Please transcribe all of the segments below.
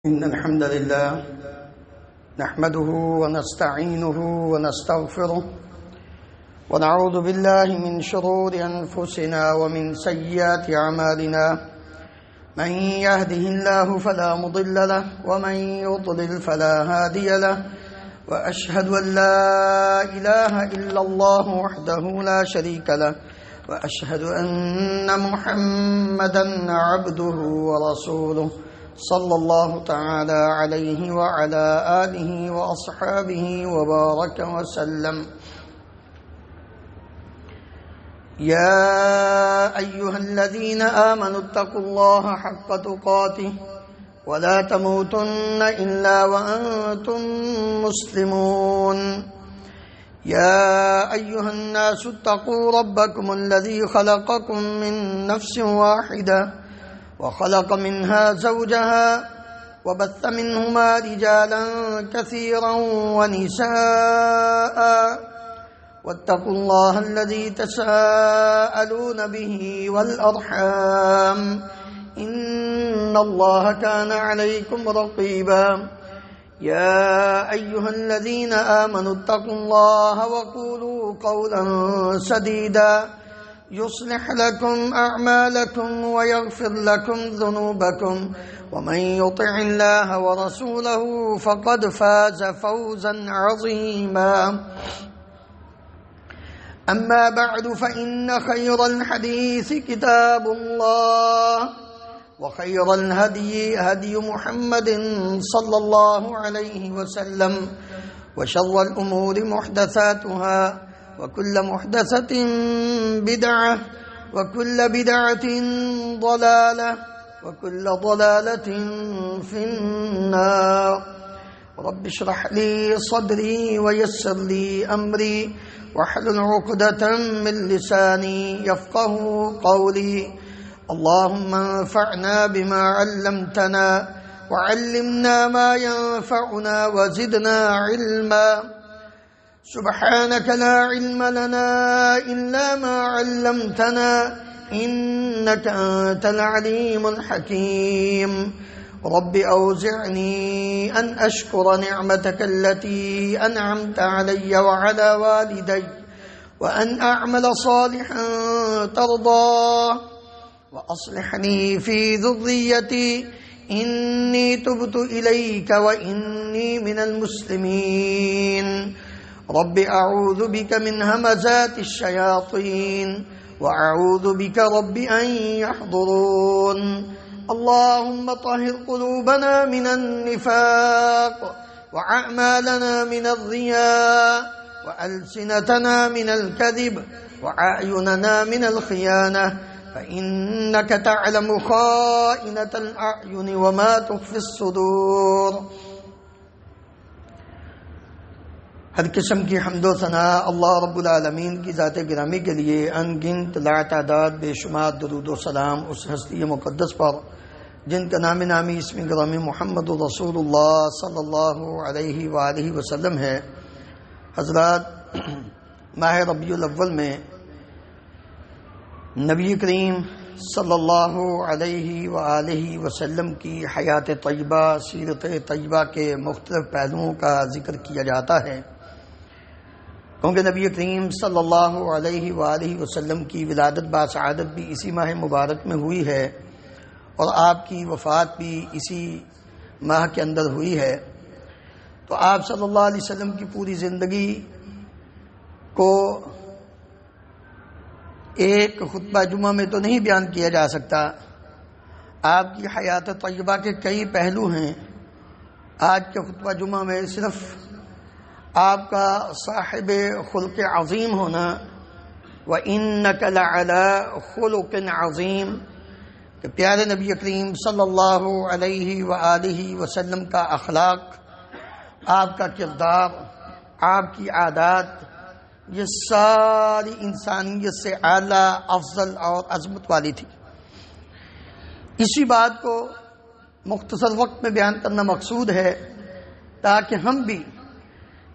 إن الحمد لله نحمده ونستعينه ونستغفره ونعوذ بالله من شرور أنفسنا ومن سيئات أعمالنا من يهده الله فلا مضل له ومن يضلل فلا هادي له وأشهد أن لا إله إلا الله وحده لا شريك له وأشهد أن محمدا عبده ورسوله صلى الله تعالى عليه وعلى آله وأصحابه وبارك وسلم. يا أيها الذين آمنوا اتقوا الله حق تقاته ولا تموتن إلا وأنتم مسلمون. يا أيها الناس اتقوا ربكم الذي خلقكم من نفس واحدة وخلق منها زوجها وبث منهما رجالا كثيرا ونساء واتقوا الله الذي تساءلون به والأرحام إن الله كان عليكم رقيبا. يا أيها الذين آمنوا اتقوا الله وقولوا قولا سديدا يصلح لكم أعمالكم ويغفر لكم ذنوبكم ومن يطع الله ورسوله فقد فاز فوزا عظيما. أما بعد فإن خير الحديث كتاب الله وخير الهدي هدي محمد صلى الله عليه وسلم وشر الأمور محدثاتها وكل محدثة بدعة وكل بدعة ضلالة وكل ضلالة في النار. رب اشرح لي صدري ويسر لي أمري واحلل عقدة من لساني يفقه قولي. اللهم انفعنا بما علمتنا وعلمنا ما ينفعنا وزدنا علما. سبحانك لا علم لنا إلا ما علمتنا إنك أنت العليم الحكيم. رب أوزعني أن أشكر نعمتك التي أنعمت علي وعلى والدي وأن أعمل صالحا ترضاه وأصلحني في ذريتي إني تبت إليك وإني من المسلمين. رب أعوذ بك من همزات الشياطين وأعوذ بك رب أن يحضرون. اللهم طهر قلوبنا من النفاق وأعمالنا من الرياء وألسنتنا من الكذب وأعيننا من الخيانة فإنك تعلم خائنة الأعين وما تخفي الصدور. ہر قسم کی حمد و ثنا اللہ رب العالمین کی ذات گرامی کے لیے ان گنت لا تعداد بے شمار درود و سلام اس ہستی مقدس پر جن کا نام نامی اسم گرامی محمد رسول اللہ صلی اللہ علیہ وآلہ وسلم ہے. حضرات، ماہ ربیع الاول میں نبی کریم صلی اللہ علیہ وآلہ وسلم کی حیات طیبہ، سیرت طیبہ کے مختلف پہلوؤں کا ذکر کیا جاتا ہے، کیونکہ نبی کریم صلی اللہ علیہ وآلہ وسلم کی ولادت باسعادت بھی اسی ماہ مبارک میں ہوئی ہے اور آپ کی وفات بھی اسی ماہ کے اندر ہوئی ہے. تو آپ صلی اللہ علیہ وسلم کی پوری زندگی کو ایک خطبہ جمعہ میں تو نہیں بیان کیا جا سکتا. آپ کی حیات طیبہ کے کئی پہلو ہیں. آج کے خطبہ جمعہ میں صرف آپ کا صاحب خلق عظیم ہونا وَإِنَّكَ لَعَلَىٰ خُلُقٍ عَظِيمٍ کہ پیارے نبی کریم صلی اللہ علیہ وآلہ وسلم کا اخلاق، آپ کا کردار، آپ کی عادات، یہ ساری انسانیت سے اعلیٰ، افضل اور عظمت والی تھی. اسی بات کو مختصر وقت میں بیان کرنا مقصود ہے تاکہ ہم بھی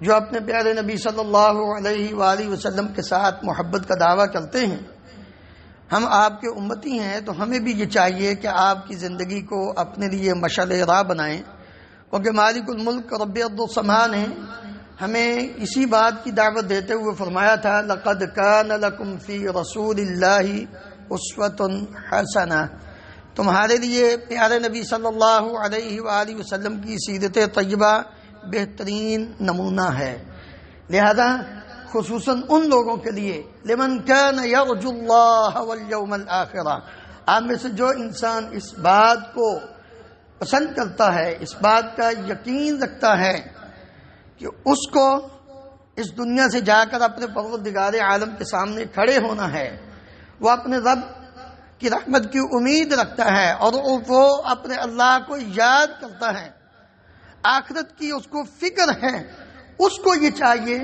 جو اپنے پیارے نبی صلی اللہ علیہ وآلہ وسلم کے ساتھ محبت کا دعویٰ کرتے ہیں، ہم آپ کے امتی ہیں، تو ہمیں بھی یہ چاہیے کہ آپ کی زندگی کو اپنے لیے مشعل راہ بنائیں کیونکہ مالک الملک رب السماء نے ہمیں اسی بات کی دعوت دیتے ہوئے فرمایا تھا لقد کان لکم فی رسول اللہ اسوۃ حسنہ، تمہارے لیے پیارے نبی صلی اللہ علیہ وآلہ وسلم کی سیرت طیبہ بہترین نمونہ ہے۔ لہذا خصوصاً ان لوگوں کے لیے لمن کان یرجو اللہ والیوم الآخر، آپ میں سے جو انسان اس بات کو پسند کرتا ہے، اس بات کا یقین رکھتا ہے کہ اس کو اس دنیا سے جا کر اپنے پروردگار عالم کے سامنے کھڑے ہونا ہے، وہ اپنے رب کی رحمت کی امید رکھتا ہے اور وہ اپنے اللہ کو یاد کرتا ہے، آخرت کی اس کو فکر ہے، اس کو یہ چاہیے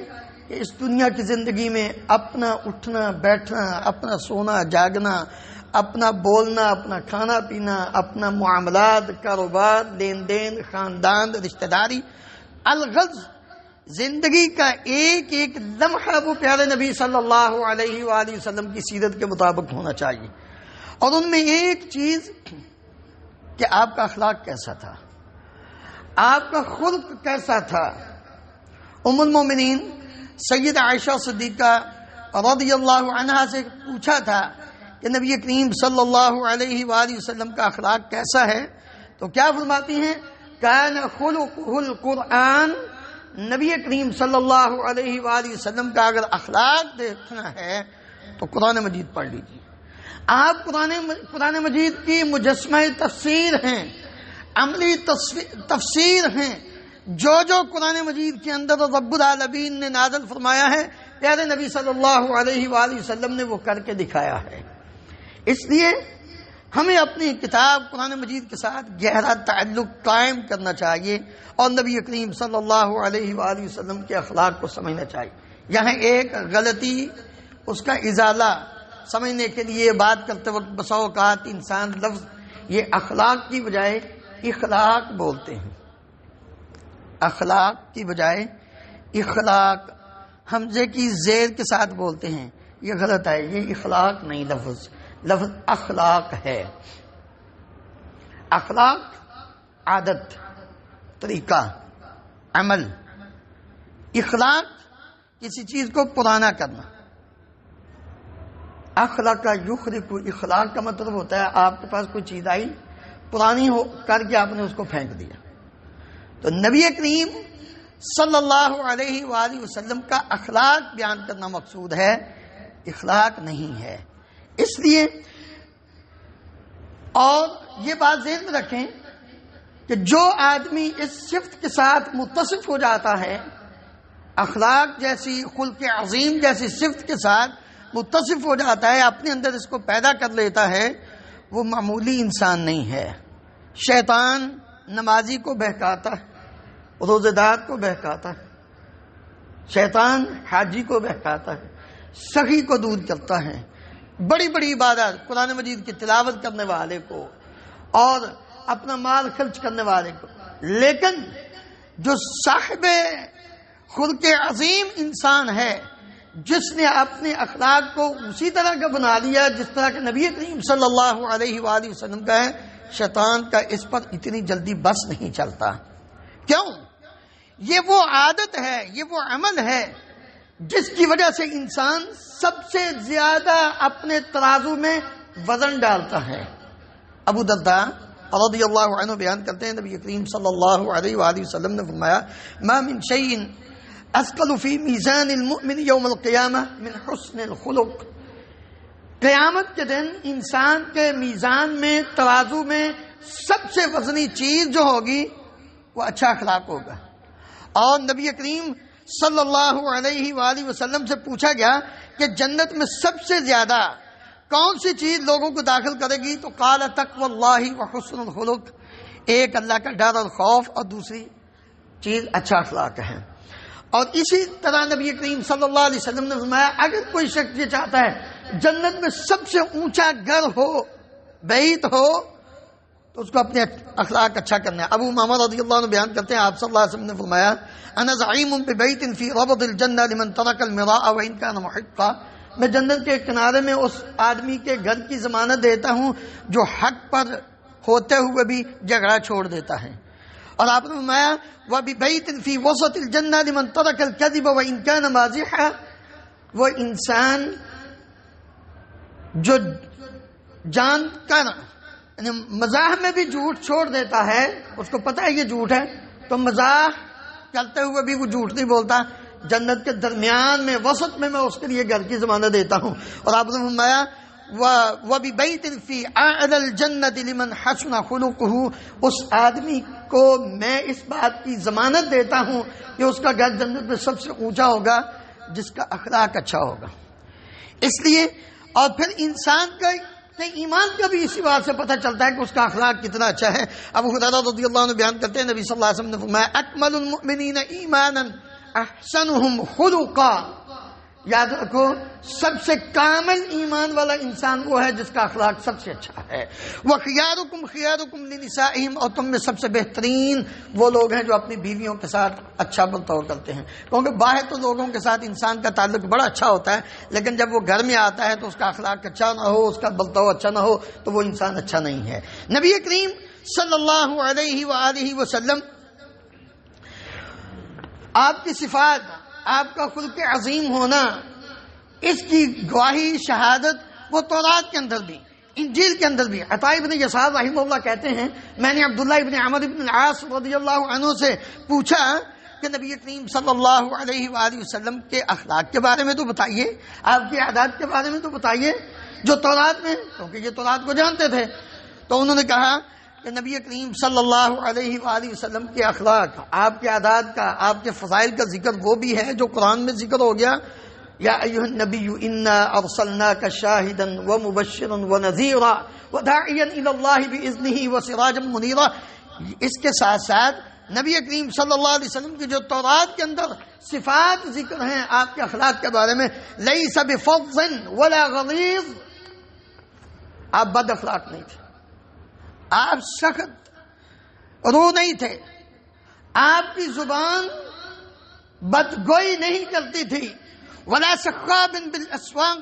کہ اس دنیا کی زندگی میں اپنا اٹھنا بیٹھنا، اپنا سونا جاگنا، اپنا بولنا، اپنا کھانا پینا، اپنا معاملات، کاروبار، لین دین، خاندان، رشتہ داری، الغرض زندگی کا ایک ایک لمحہ وہ پیارے نبی صلی اللہ علیہ وآلہ وسلم کی سیرت کے مطابق ہونا چاہیے۔ اور ان میں ایک چیز کہ آپ کا اخلاق کیسا تھا، آپ کا خلق کیسا تھا۔ ام المومنین سیدہ عائشہ صدیقہ رضی اللہ عنہا سے پوچھا تھا کہ نبی کریم صلی اللہ علیہ وآلہ وسلم کا اخلاق کیسا ہے، تو کیا فرماتی ہیں کان خلقہ القرآن، نبی کریم صلی اللہ علیہ وآلہ وسلم کا اگر اخلاق دیکھنا ہے تو قرآن مجید پڑھ لیجیے۔ آپ قرآن مجید کی مجسمہ تفسیر ہیں، عملی تفسیر ہیں، جو قرآن مجید کے اندر رب العالمین نے نازل فرمایا ہے پیارے نبی صلی اللہ علیہ وآلہ وسلم نے وہ کر کے دکھایا ہے۔ اس لیے ہمیں اپنی کتاب قرآن مجید کے ساتھ گہرا تعلق قائم کرنا چاہیے اور نبی کریم صلی اللہ علیہ وآلہ وسلم کے اخلاق کو سمجھنا چاہیے۔ یہاں ایک غلطی، اس کا ازالہ سمجھنے کے لیے بات کرتے وقت بسا اوقات انسان لفظ یہ اخلاق کی بجائے اخلاق بولتے ہیں، اخلاق کی بجائے اخلاق حمزے کی زیر کے ساتھ بولتے ہیں، یہ غلط ہے، یہ اخلاق نہیں، لفظ اخلاق ہے۔ اخلاق عادت، طریقہ، عمل، اخلاق کسی چیز کو پرانا کرنا۔ اخلاق کا یخلق، اخلاق کا مطلب ہوتا ہے آپ کے پاس کوئی چیز آئی پرانی ہو کر کے آپ نے اس کو پھینک دیا، تو نبی کریم صلی اللہ علیہ وآلہ وسلم کا اخلاق بیان کرنا مقصود ہے، اخلاق نہیں ہے۔ اس لیے اور یہ بات ذہن میں رکھیں کہ جو آدمی اس صفت کے ساتھ متصف ہو جاتا ہے، اخلاق جیسی، خلق عظیم جیسی صفت کے ساتھ متصف ہو جاتا ہے، اپنے اندر اس کو پیدا کر لیتا ہے، وہ معمولی انسان نہیں ہے۔ شیطان نمازی کو بہکاتا ہے، روزہ دار کو بہکاتا ہے، شیطان حاجی کو بہکاتا ہے، سخی کو دور کرتا ہے، بڑی بڑی عبادت قرآن مجید کی تلاوت کرنے والے کو اور اپنا مال خرچ کرنے والے کو، لیکن جو صاحب خلق عظیم انسان ہے، جس نے اپنے اخلاق کو اسی طرح کا بنا لیا جس طرح کہ نبی کریم صلی اللہ علیہ وآلہ وسلم کا ہے، شیطان کا اس پر اتنی جلدی بس نہیں چلتا۔ کیوں؟ یہ وہ عادت ہے، یہ وہ عمل ہے جس کی وجہ سے انسان سب سے زیادہ اپنے ترازو میں وزن ڈالتا ہے۔ ابو درداء رضی اللہ عنہ بیان کرتے ہیں نبی کریم صلی اللہ علیہ وآلہ وسلم نے فرمایا ما من شیء اثقل فی میزان المؤمن یوم القیامہ من حسن الخلق، قیامت کے دن انسان کے میزان میں، ترازو میں سب سے وزنی چیز جو ہوگی وہ اچھا اخلاق ہوگا۔ اور نبی کریم صلی اللہ علیہ وآلہ وسلم سے پوچھا گیا کہ جنت میں سب سے زیادہ کون سی چیز لوگوں کو داخل کرے گی، تو قال تقوی اللہ وحسن الخلق، ایک اللہ کا ڈر اور خوف، اور دوسری چیز اچھا اخلاق ہے۔ اور اسی طرح نبی کریم صلی اللہ علیہ وسلم نے فرمایا اگر کوئی شخص یہ چاہتا ہے جنت میں سب سے اونچا گھر ہو، بیت ہو، تو اس کو اپنے اخلاق اچھا کرنا ہے۔ ابو امامہ رضی اللہ عنہ بیان کرتے ہیں آپ صلی اللہ علیہ وسلم نے فرمایا انا زعیم ببیت فی ربض الجنہ لمن ترک المراء وان کان محقا، میں جنت کے کنارے میں اس آدمی کے گھر کی ضمانت دیتا ہوں جو حق پر ہوتے ہوئے بھی جھگڑا چھوڑ دیتا ہے۔ اور آپ نے فرمایا وَبِبَيْتٍ فِي وَسَطِ الْجَنَّةِ لِمَنْ تَرَكَ الْكَذِبَ وَإِنْ كَانَ مَازِحًا، وہ انسان جو جان کر یعنی مزاح میں بھی جھوٹ چھوڑ دیتا ہے، اس کو پتہ ہے یہ جھوٹ ہے تو مزاح کرتے ہوئے بھی وہ جھوٹ نہیں بولتا، جنت کے درمیان میں وسط میں اس کے لیے گھر کی ضمانت دیتا ہوں۔ اور آپ نے فرمایا وَبِبَيْتٍ فِي أَعْلَى الْجَنَّةِ لِمَنْ حَسُنَ خُلُقُهُ، اس آدمی کو میں اس بات کی ضمانت دیتا ہوں کہ اس کا گھر جنت میں سب سے اونچا ہوگا جس کا اخلاق اچھا ہوگا۔ اس لیے اور پھر انسان کا ایمان کا بھی اسی بات سے پتہ چلتا ہے کہ اس کا اخلاق کتنا اچھا ہے۔ ابو ہریرہ رضی اللہ عنہ بیان کرتے ہیں نبی صلی اللہ علیہ وسلم نے فرمایا اکمل المؤمنین ایمانا احسنهم خلقا، یاد رکھو سب سے کامل ایمان والا انسان وہ ہے جس کا اخلاق سب سے اچھا ہے۔ وَخِيَارُكُمْ خِيَارُكُمْ لِنِسَائِهِمْ، اور تم میں سب سے بہترین وہ لوگ ہیں جو اپنی بیویوں کے ساتھ اچھا برتاؤ کرتے ہیں، کیونکہ باہر تو لوگوں کے ساتھ انسان کا تعلق بڑا اچھا ہوتا ہے، لیکن جب وہ گھر میں آتا ہے تو اس کا اخلاق اچھا نہ ہو، اس کا برتاؤ اچھا نہ ہو تو وہ انسان اچھا نہیں ہے۔ نبی کریم صلی اللہ علیہ وآلہ وسلم آپ کی صفات، آپ کا خلق عظیم ہونا، اس کی گواہی شہادت وہ تورات کے اندر بھی انجیل کے اندر بھی۔ عطاء ابن یسار رحمہ اللہ کہتے ہیں میں نے عبداللہ ابن عمر ابن العاص رضی اللہ عنہ سے پوچھا کہ نبی کریم صلی اللہ علیہ وآلہ وسلم کے اخلاق کے بارے میں تو بتائیے، آپ کی عادات کے بارے میں تو بتائیے جو تورات میں، کیونکہ یہ تورات کو جانتے تھے۔ تو انہوں نے کہا کہ نبی کریم صلی اللہ علیہ وآلہ وسلم کے اخلاق، آپ کے عادات کا، آپ کے فضائل کا ذکر وہ بھی ہے جو قرآن میں ذکر ہو گیا، یا ایھا النبی انا ارسلناک شاہدا ومبشرا ونذیرا وداعیا الی اللہ باذنہ وسراجا منیرا۔ اس کے ساتھ ساتھ نبی کریم صلی اللہ علیہ وسلم کی جو تورات کے اندر صفات ذکر ہیں آپ کے اخلاق کے بارے میں، لیس بفظ ولا غلیظ، آپ بد اخلاق نہیں تھے، آپ سخت روح نہیں تھے، آپ کی زبان بدگوئی نہیں کرتی تھی، ولا سخاب بالاسواق،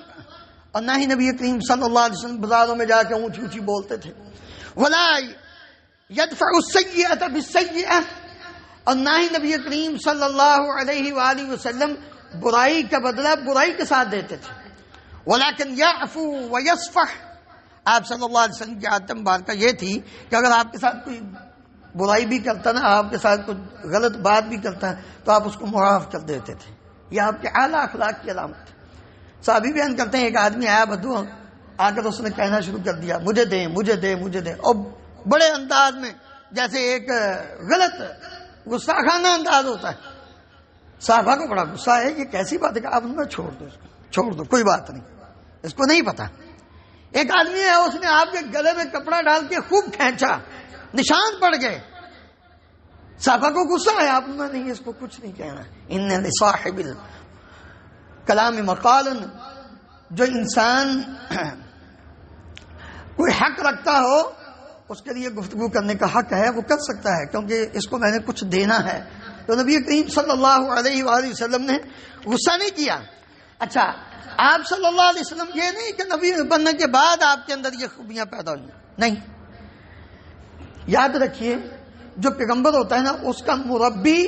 اور نہ ہی نبی کریم صلی اللہ علیہ وسلم بازاروں میں جا کے اونچی اونچی بولتے تھے، ولا يدفع السیئۃ بالسیئۃ، اور نہ ہی نبی کریم صلی اللہ علیہ وآلہ وسلم برائی کا بدلہ برائی کے ساتھ دیتے تھے، ولکن یعفو ویصفح، آپ صلی اللہ علیہ وسلم کی عادت مبارکہ یہ تھی کہ اگر آپ کے ساتھ کوئی برائی بھی کرتا نا، آپ کے ساتھ کوئی غلط بات بھی کرتا تو آپ اس کو معاف کر دیتے تھے، یہ آپ کے اعلیٰ اخلاق کی علامت ہے۔ صحابی بیان کرتے ہیں ایک آدمی آیا بدو، آ کر اس نے کہنا شروع کر دیا مجھے دیں مجھے دیں مجھے دیں، اور بڑے انداز میں جیسے ایک غلط غصہ خانہ انداز ہوتا ہے۔ صحابہ کو بڑا غصہ ہے، یہ کیسی بات ہے کہ آپ نے چھوڑ دو اس کو، چھوڑ دو کوئی بات نہیں، اس کو نہیں پتا۔ ایک آدمی ہے اس نے آپ کے گلے میں کپڑا ڈال کے خوب کھینچا، نشان پڑ گئے، صحابہ کو غصہ ہے، آپ نے نہیں اس کو کچھ نہیں کہنا۔ ان لصاحب الکلام مقال، جو انسان کوئی حق رکھتا ہو اس کے لیے گفتگو کرنے کا حق ہے، وہ کر سکتا ہے کیونکہ اس کو میں نے کچھ دینا ہے۔ تو نبی کریم صلی اللہ علیہ وآلہ وسلم نے غصہ نہیں کیا۔ اچھا، آپ صلی اللہ علیہ وسلم یہ نہیں کہ نبی بننے کے بعد آپ کے اندر یہ خوبیاں پیدا ہوئی، نہیں، یاد رکھیے جو پیغمبر ہوتا ہے نا اس کا مربی،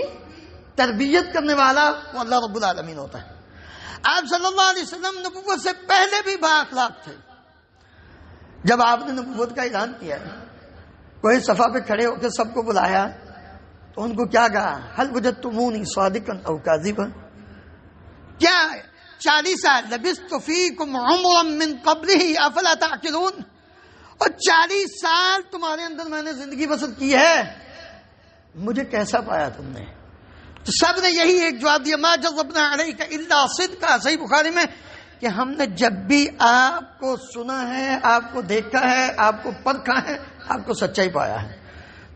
تربیت کرنے والا وہ اللہ رب العالمین ہوتا ہے۔ آپ صلی اللہ علیہ وسلم نبوت سے پہلے بھی با اخلاق تھے۔ جب آپ نے نبوت کا اعلان کیا، کوئی صفحہ پہ کھڑے ہو کے سب کو بلایا تو ان کو کیا کہا؟ هل وجدتمونی صادقا او کاذبا، کیا 40 سال لبثت فیکم عمرا من قبلہ افلا تعقلون، اور 40 سال تمہارے اندر میں نے زندگی بسر کی ہے، مجھے کیسا پایا تم نے؟ تو سب نے یہی ایک جواب دیا، ما جذبنا علیک الا صدقا، صحیح بخاری میں، کہ ہم نے جب بھی آپ کو سنا ہے، آپ کو دیکھا ہے، آپ کو پرکھا ہے، آپ کو سچائی پایا ہے۔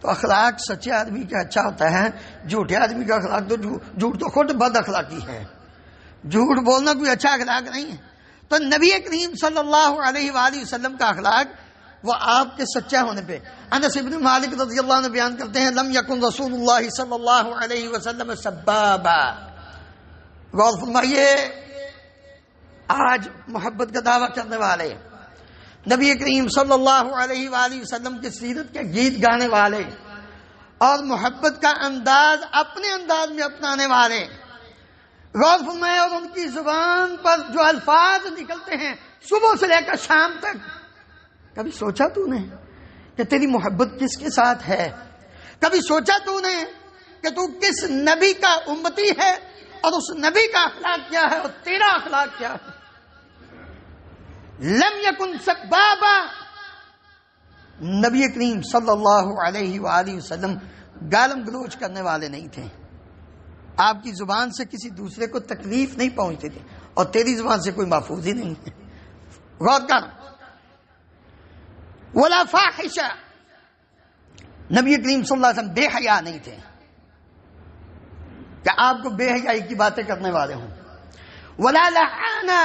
تو اخلاق سچے آدمی کا اچھا ہوتا ہے، جھوٹے آدمی کا اخلاق تو جھوٹ تو خود بد اخلاقی ہے، جھوٹ بولنا کوئی اچھا اخلاق نہیں ہے۔ تو نبی کریم صلی اللہ علیہ وآلہ وسلم کا اخلاق وہ آپ کے سچا ہونے پہ۔ انس بن مالک رضی اللہ عنہ بیان کرتے ہیں لم یکن رسول اللہ صلی اللہ علیہ وسلم سبابا، غور فرمائیے، آج محبت کا دعویٰ کرنے والے، نبی کریم صلی اللہ علیہ وآلہ وسلم کی سیرت کے گیت گانے والے، اور محبت کا انداز اپنے انداز میں اپنانے والے، غور فرمائے، اور ان کی زبان پر جو الفاظ نکلتے ہیں صبح سے لے کر شام تک، کبھی سوچا تو نے کہ تیری محبت کس کے ساتھ ہے؟ کبھی سوچا تو نے کہ تو کس نبی کا امتی ہے اور اس نبی کا اخلاق کیا ہے اور تیرا اخلاق کیا ہے؟ لم یکن سبابا، نبی کریم صلی اللہ علیہ وآلہ وسلم گالم گلوچ کرنے والے نہیں تھے، آپ کی زبان سے کسی دوسرے کو تکلیف نہیں پہنچتی تھی، اور تیری زبان سے کوئی محفوظ ہی نہیں ہے۔ غور کر، ولا فاحشہ، نبی کریم صلی اللہ علیہ وسلم بے حیا نہیں تھے کہ آپ کو بے حیائی کی باتیں کرنے والے ہوں۔ ولا لعانہ،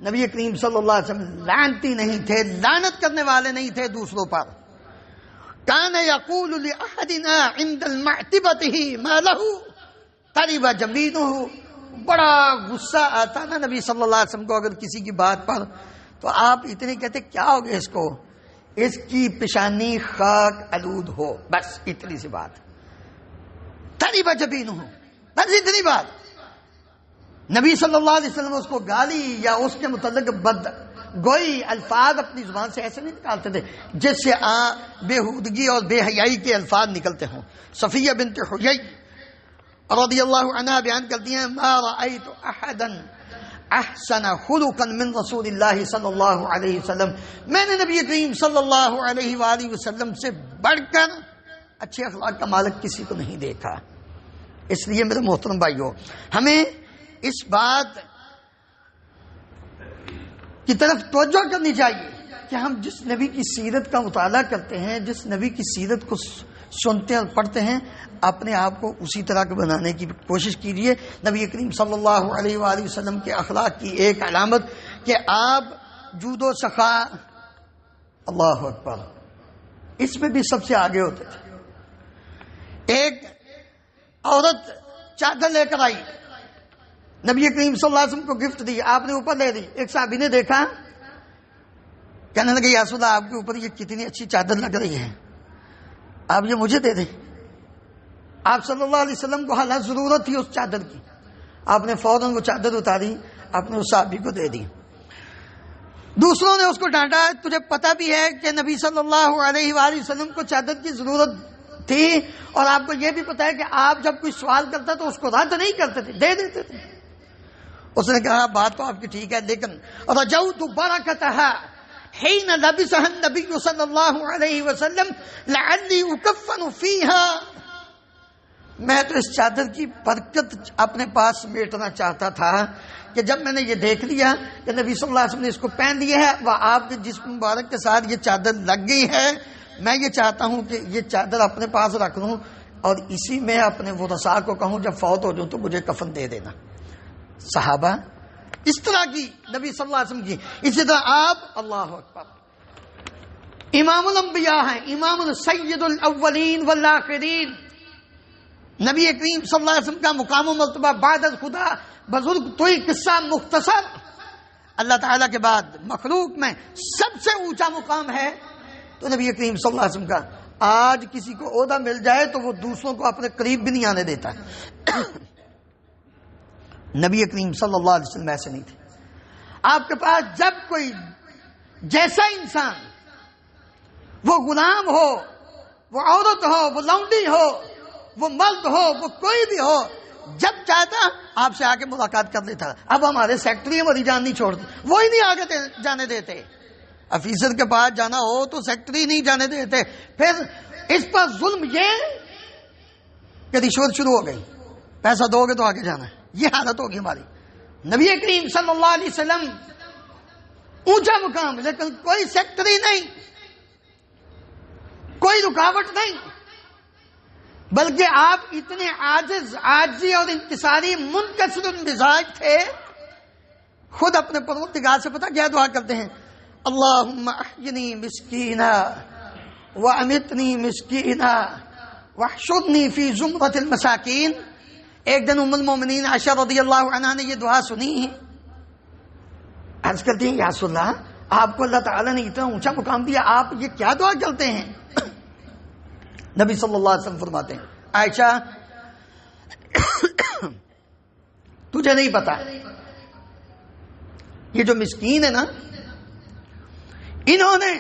نبی کریم صلی اللہ علیہ وسلم لعنتی نہیں تھے، لعنت کرنے والے نہیں تھے دوسروں پر۔ کان یقول لأحدنا عند المعتبته ما له قرب جبینہ، بڑا غصہ آتا نا نبی صلی اللہ علیہ وسلم کو اگر کسی کی بات پر، تو آپ اتنے کہتے کیا ہو گیا اس کو، اس کی پیشانی خاک آلود ہو، بس اتنی سی بات، قرب جبینہ، بس اتنی بات۔ نبی صلی اللہ علیہ وسلم اس کو گالی یا اس کے متعلق بد گوئی الفاظ اپنی زبان سے ایسے نہیں نکالتے تھے جس سے بےہودگی اور بے حیائی کے الفاظ نکلتے ہوں۔ صفیہ بنت حیی رضی اللہ عنہ بیان کرتی ہیں، ما رأیت احدا احسن خلقا من رسول اللہ صلی اللہ علیہ وسلم، میں نے نبی کریم صلی اللہ علیہ وآلہ وسلم سے بڑھ کر اچھے اخلاق کا مالک کسی کو نہیں دیکھا۔ اس لیے میرے محترم بھائیو، ہمیں اس بات کی طرف توجہ کرنی چاہیے کہ ہم جس نبی کی سیرت کا مطالعہ کرتے ہیں، جس نبی کی سیرت کو سنتے اور پڑھتے ہیں، اپنے آپ کو اسی طرح کے بنانے کی کوشش کیجیے۔ نبی کریم صلی اللہ علیہ وآلہ وسلم کے اخلاق کی ایک علامت کہ آپ جود و سخا، اللہ اکبر، اس میں بھی سب سے آگے ہوتے تھے۔ ایک عورت چادر لے کر آئی، نبی کریم صلی اللہ علیہ وسلم کو گفٹ دی، آپ نے اوپر لے دی۔ ایک صحابی نے دیکھا، کہنے لگے یا رسول اللہ، آپ کے اوپر یہ کتنی اچھی چادر لگ رہی ہے، آپ یہ مجھے دے دیں۔ آپ صلی اللہ علیہ وسلم کو حالانکہ ضرورت تھی اس چادر کی، آپ نے فوراً وہ چادر اتاری، آپ نے اس صحابی کو دے دی۔ دوسروں نے اس کو ڈانٹا، تجھے پتہ بھی ہے کہ نبی صلی اللہ علیہ وآلہ وسلم کو چادر کی ضرورت تھی، اور آپ کو یہ بھی پتہ ہے کہ آپ جب کوئی سوال کرتا تو اس کو رد نہیں کرتے تھے، دے دیتے تھے۔ اس نے کہا بات تو آپ کی ٹھیک ہے، لیکن رجوت برکتہا حین لبسها النبی صلی اللہ علیہ وسلم لعلی اکفن فیہا، میں تو اس چادر کی برکت اپنے پاس سمیٹنا چاہتا تھا کہ جب میں نے یہ دیکھ لیا کہ نبی صلی اللہ علیہ وسلم نے اس کو پہن لیا ہے، وہ آپ کے جسم مبارک کے ساتھ یہ چادر لگ گئی ہے، میں یہ چاہتا ہوں کہ یہ چادر اپنے پاس رکھ لوں اور اسی میں اپنے ورثاء کو کہوں جب فوت ہو جاؤں تو مجھے کفن دے دینا۔ صحابہ اس طرح کی نبی صلی اللہ علیہ وسلم کی، اسی طرح آپ، اللہ اکبر، امام الانبیاء ہیں، امام سید الاولین والآخرین، نبی کریم صلی اللہ علیہ وسلم کا مقام و مرتبہ بعد از خدا بزرگ توئی قصہ مختصر، اللہ تعالیٰ کے بعد مخلوق میں سب سے اونچا مقام ہے تو نبی کریم صلی اللہ علیہ وسلم کا۔ آج کسی کو عہدہ مل جائے تو وہ دوسروں کو اپنے قریب بھی نہیں آنے دیتا۔ نبی کریم صلی اللہ علیہ وسلم ایسے نہیں تھے۔ آپ کے پاس جب کوئی جیسا انسان، وہ غلام ہو، وہ عورت ہو، وہ لونڈی ہو، وہ مرد ہو، وہ کوئی بھی ہو، جب چاہتا آپ سے آ کے ملاقات کر لیتا۔ اب ہمارے سیکٹری ہماری جان نہیں چھوڑتے، وہی نہیں آگے جانے دیتے۔ افیسر کے پاس جانا ہو تو سیکٹری نہیں جانے دیتے۔ پھر اس پر ظلم یہ کہ رشوت شروع ہو گئی، پیسہ دو گے تو آگے جانا ہے، یہ حالت ہوگی ہماری۔ نبی کریم صلی اللہ علیہ وسلم اونچا مقام، لیکن کوئی سیکٹری نہیں، کوئی رکاوٹ نہیں، بلکہ آپ اتنے عاجز، عاجزی اور انکساری منکسر المزاج تھے، خود اپنے پروردگار سے پتہ کیا دعا کرتے ہیں، اللہم احینی مسکینا وامتنی مسکینا واحشرنی فی زمرۃ المساکین۔ ایک دن ام المومنین عائشہ رضی اللہ عنہا نے یہ دعا سنی ہے، عرض کرتی ہیں یا رسول اللہ، آپ کو اللہ تعالیٰ نے اتنا اونچا مقام دیا، آپ یہ کیا دعا کرتے ہیں؟ نبی صلی اللہ علیہ وسلم فرماتے ہیں عائشہ تجھے نہیں پتا یہ جو مسکین ہے نا انہوں نے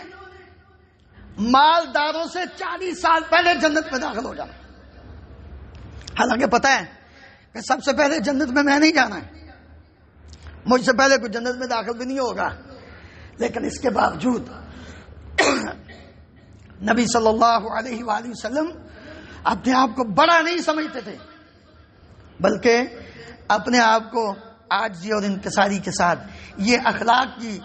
مالداروں سے 40 سال پہلے جنت میں داخل ہو جانا، حالانکہ پتا ہے کہ سب سے پہلے جنت میں نہیں جانا ہے، مجھ سے پہلے کوئی جنت میں داخل بھی نہیں ہوگا، لیکن اس کے باوجود نبی صلی اللہ علیہ وآلہ وسلم اپنے آپ کو بڑا نہیں سمجھتے تھے، بلکہ اپنے آپ کو عاجزی اور انکساری کے ساتھ یہ اخلاق کی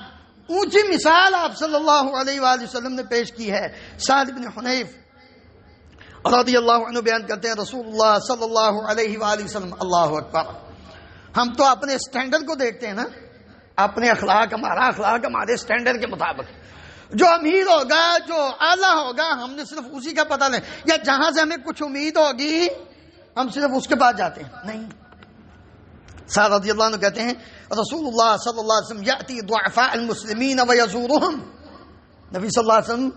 اونچی مثال آپ صلی اللہ علیہ وآلہ وسلم نے پیش کی ہے۔ سعد بن حنیف رضی اللہ عنہ بیان کرتے ہیں رسول اللہ صلی اللہ علیہ وآلہ وسلم، اللہ اکبر، ہم تو اپنے سٹینڈرڈ کو دیکھتے ہیں نا، اپنے اخلاق، ہمارا اخلاق ہمارے سٹینڈرڈ کے مطابق، جو امیر ہوگا، جو اعلیٰ ہوگا، ہم نے صرف اسی کا پتہ لیں، یا جہاں سے ہمیں کچھ امید ہوگی ہم صرف اس کے پاس جاتے ہیں، نہیں۔ سعد رضی اللہ عنہ کہتے ہیں رسول اللہ صلی اللہ علیہ وسلم یأتی ضعفاء المسلمین ویزورہم، نبی صلی اللہ علیہ وسلم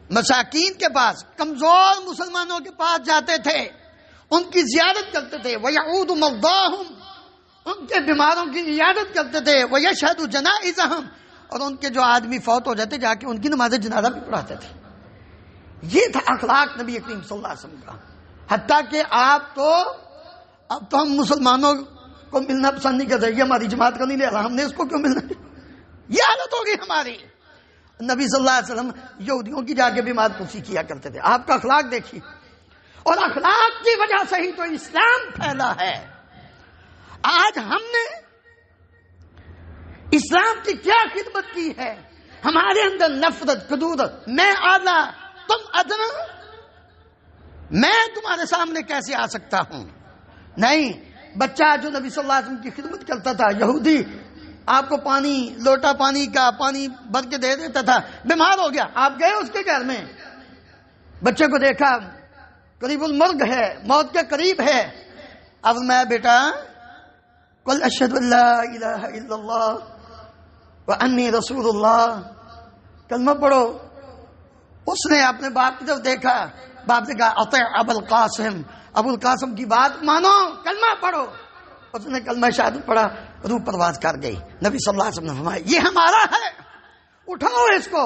مساکین کے پاس، کمزور مسلمانوں کے پاس جاتے تھے، ان کی زیارت کرتے تھے، ویعود مرضاہم، ان کے بیماروں کی عیادت کرتے تھے، ویشہد جنائزہم، اور ان کے جو آدمی فوت ہو جاتے جا کے ان کی نماز جنازہ بھی پڑھاتے تھے۔ یہ تھا اخلاق نبی کریم صلی اللہ علیہ وسلم کا، حتیٰ کہ اب تو ہم مسلمانوں کو ملنا پسند نہیں کرتے، یہ ہماری جماعت کا نہیں لے رہا، ہم نے اس کو کیوں ملنا، یہ حالت ہوگی ہماری۔ نبی صلی اللہ علیہ وسلم یہودیوں کی جا کے بھی مات پرسی کیا کرتے تھے۔ آپ کا اخلاق دیکھیے، اور اخلاق کی وجہ سے ہی تو اسلام پھیلا ہے۔ آج ہم نے اسلام کی کیا خدمت کی ہے، ہمارے اندر نفرت، کدورت، میں اعلیٰ تم ادنا، میں تمہارے سامنے کیسے آ سکتا ہوں، نہیں۔ بچہ جو نبی صلی اللہ علیہ وسلم کی خدمت کرتا تھا، یہودی آپ کو پانی، لوٹا پانی کا پانی بھر کے دے دیتا تھا، بیمار ہو گیا، آپ گئے اس کے گھر میں، بچے کو دیکھا قریب المرگ ہے، موت کے قریب ہے، اب میں بیٹا قل اشہد ان لا الہ الا اللہ وانی رسول اللہ، کلمہ پڑھو۔ اس نے اپنے باپ کی طرف دیکھا، باپ نے کہا اطیع ابا القاسم، ابو القاسم کی بات مانو، کلمہ پڑھو۔ اس نے کلمہ شہادت پڑھا، روح پرواز کر گئی۔ نبی صلی اللہ علیہ وسلم نے فرمایا یہ ہمارا ہے، اٹھاؤ اس کو،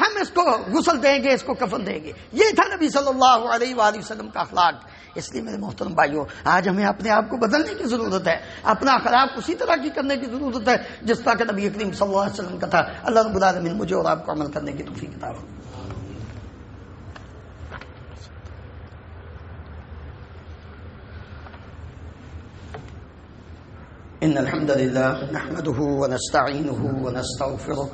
ہم اس کو غسل دیں گے، اس کو کفن دیں گے۔ یہ تھا نبی صلی اللہ علیہ وآلہ وسلم کا اخلاق۔ اس لیے میرے محترم بھائیوں، آج ہمیں اپنے آپ کو بدلنے کی ضرورت ہے، اپنا اخلاق اسی طرح کی کرنے کی ضرورت ہے جس طرح کہ نبی کریم صلی اللہ علیہ وسلم کا تھا۔ اللہ رب العالمین مجھے اور آپ کو عمل کرنے کی توفیق عطا فرمائے۔ إن الحمد لله نحمده ونستعينه ونستغفره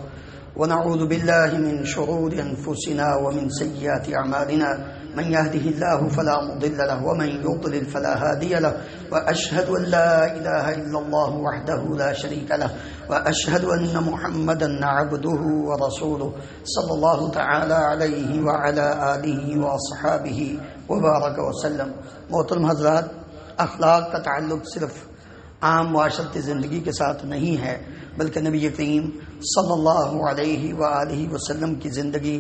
ونعوذ بالله من شرور أنفسنا ومن سيئات أعمالنا، من يهده الله فلا مضل له ومن يضلل فلا هادي له، وأشهد أن لا إله إلا الله وحده لا شريك له، وأشهد أن محمدا عبده ورسوله صلى الله تعالى عليه وعلى آله وأصحابه وبارك وسلم۔ محترم حضرات، اخلاق کا تعلق صرف عام معاشرتی زندگی کے ساتھ نہیں ہے، بلکہ نبی کریم صلی اللہ علیہ وآلہ وسلم کی زندگی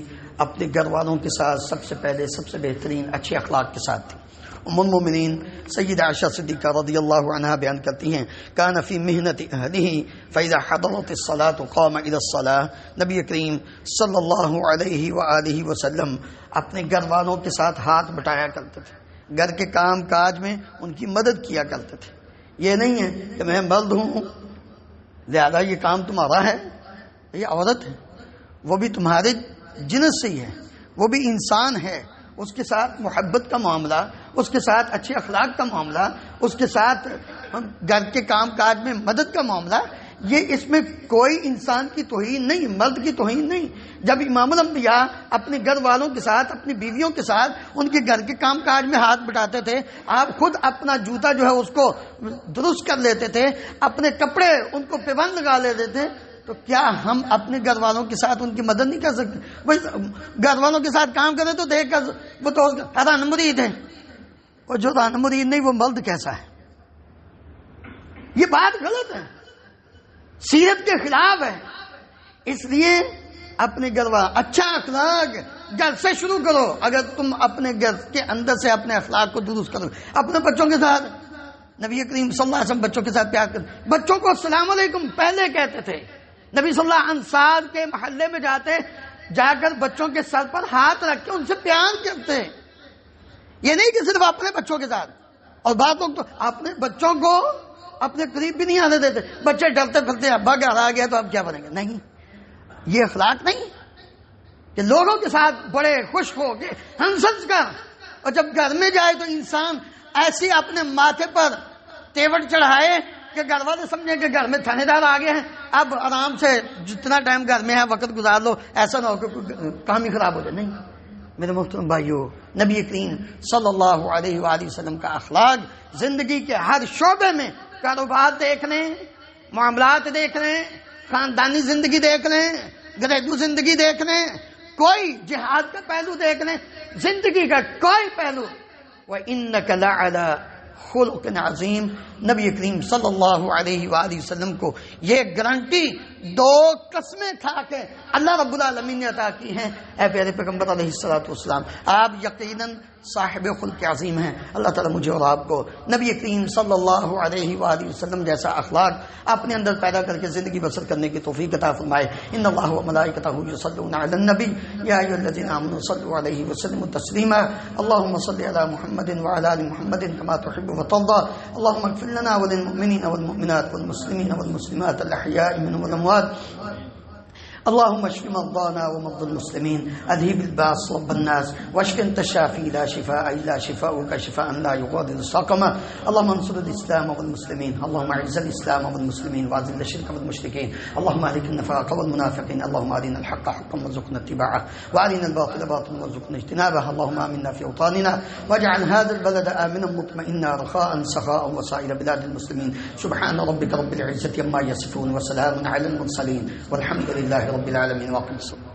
اپنے گھر والوں کے ساتھ سب سے پہلے سب سے بہترین اچھے اخلاق کے ساتھ تھی۔ ام المومنین سیدہ عائشہ صدیقہ رضی اللہ عنہا بیان کرتی ہیں کان فی محنت اہلہ فاذا حضرت الصلاۃ قام الی الصلاۃ، نبی کریم صلی اللہ علیہ وآلہ وسلم اپنے گھر والوں کے ساتھ ہاتھ بٹایا کرتے تھے، گھر کے کام کاج میں ان کی مدد کیا کرتے تھے۔ یہ نہیں ہے کہ میں مرد ہوں لہذا یہ کام تمہارا ہے، یہ عورت ہے، وہ بھی تمہارے جنس سے ہی ہے، وہ بھی انسان ہے، اس کے ساتھ محبت کا معاملہ، اس کے ساتھ اچھے اخلاق کا معاملہ، اس کے ساتھ گھر کے کام کاج میں مدد کا معاملہ، یہ اس میں کوئی انسان کی توہین نہیں، مرد کی توہین نہیں۔ جب امام الانبیاء اپنے گھر والوں کے ساتھ، اپنی بیویوں کے ساتھ ان کے گھر کے کام کاج میں ہاتھ بٹاتے تھے، آپ خود اپنا جوتا جو ہے اس کو درست کر لیتے تھے، اپنے کپڑے ان کو پیبند لگا لیتے تھے، تو کیا ہم اپنے گھر والوں کے ساتھ ان کی مدد نہیں کر سکتے؟ بھائی گھر والوں کے ساتھ کام کریں تو دیکھ کر وہ تو حیران مرید ہے، اور جو حیران مرید نہیں وہ مرد کیسا ہے؟ یہ بات غلط ہے، سیرت کے خلاف ہے۔ اس لیے اپنے گھر والوں اچھا اخلاق گھر سے شروع کرو. اگر تم اپنے گھر کے اندر سے اپنے اخلاق کو درست کرو. اپنے بچوں کے ساتھ نبی کریم صلی اللہ علیہ وسلم بچوں کے ساتھ پیار کرتے. بچوں کو السلام علیکم پہلے کہتے تھے. نبی صلی اللہ علیہ وسلم انصار کے محلے میں جاتے, جا کر بچوں کے سر پر ہاتھ رکھ کے ان سے پیار کرتے. یہ نہیں کہ صرف اپنے بچوں کے ساتھ. اور بعض لوگ تو اپنے بچوں کو اپنے قریب بھی نہیں آنے دیتے. بچے ڈرتے پھرتے ہیں, ابا گھر آ گیا تو اب کیا بنیں گے. نہیں, یہ اخلاق نہیں کہ لوگوں کے ساتھ بڑے خوش ہو کے ہنس ہنس کر, اور جب گھر میں جائے تو انسان ایسی اپنے ماتھے پر تیوٹ چڑھائے کہ گھر والے سمجھیں کہ گھر میں تھانے دار آ گئے ہیں, اب آرام سے جتنا ٹائم گھر میں ہے وقت گزار لو, ایسا نہ ہو کہ کام ہی خراب ہو جائے. نہیں میرے محترم بھائیو, نبی کریم صلی اللہ علیہ وآلہ وسلم کا اخلاق زندگی کے ہر شعبے میں, کاروبار دیکھ لیں, معاملات دیکھ لیں, خاندانی زندگی دیکھ لیں, گھریلو زندگی دیکھ لیں, کوئی جہاد کا پہلو دیکھ لیں, زندگی کا کوئی پہلو. وَإِنَّكَ لَعَلَىٰ خُلُقٍ عَظِيمٍ. نبی کریم صلی اللہ علیہ وآلہ وسلم کو یہ گارنٹی 2 قسمیں کھا کے اللہ رب العالمین نے عطا کی ہیں. اے پیارے پیغمبر علیہ الصلوۃ والسلام, آپ یقیناً صاحب خلق عظیم ہیں. اللہ تعالیٰ مجھے اور آپ کو نبی کریم صلی اللہ علیہ وآلہ وسلم جیسا اخلاق اپنے اندر پیدا کر کے زندگی بسر کرنے کی توفیق عطا فرمائے. ان اللہ وملائکتہ یصلون علی النبی یا ایھا الذین آمنوا صلوا علیہ وسلموا تسلیما. اللهم صل علی محمد وعلى آل محمد كما تحب وترضى. اللهم اغفر لنا وللمؤمنين والمؤمنات والمسلمين والمسلمات الأحياء منهم والأموات. اللهم اشف مرضانا ومرضى المسلمين, اذهب الباس رب الناس, واشف انت الشافي لا شفاء الا شفاؤك شفاء لا يغادر سقما. اللهم انصر الاسلام والمسلمين, اللهم اعز الاسلام والمسلمين واذل الشرك والمشركين. اللهم اهلك النفاق والمنافقين. اللهم ارنا الحق حقا وارزقنا اتباعه, وارنا الباطل باطلا وارزقنا اجتنابه. اللهم امنا في اوطاننا, واجعل هذا البلد امنا مطمئنا رخاء سخاء وسائر بلاد المسلمين. سبحان ربك رب العزة عما يصفون, وسلام على المرسلين, والحمد لله رب العالمين. واقم الصلاة.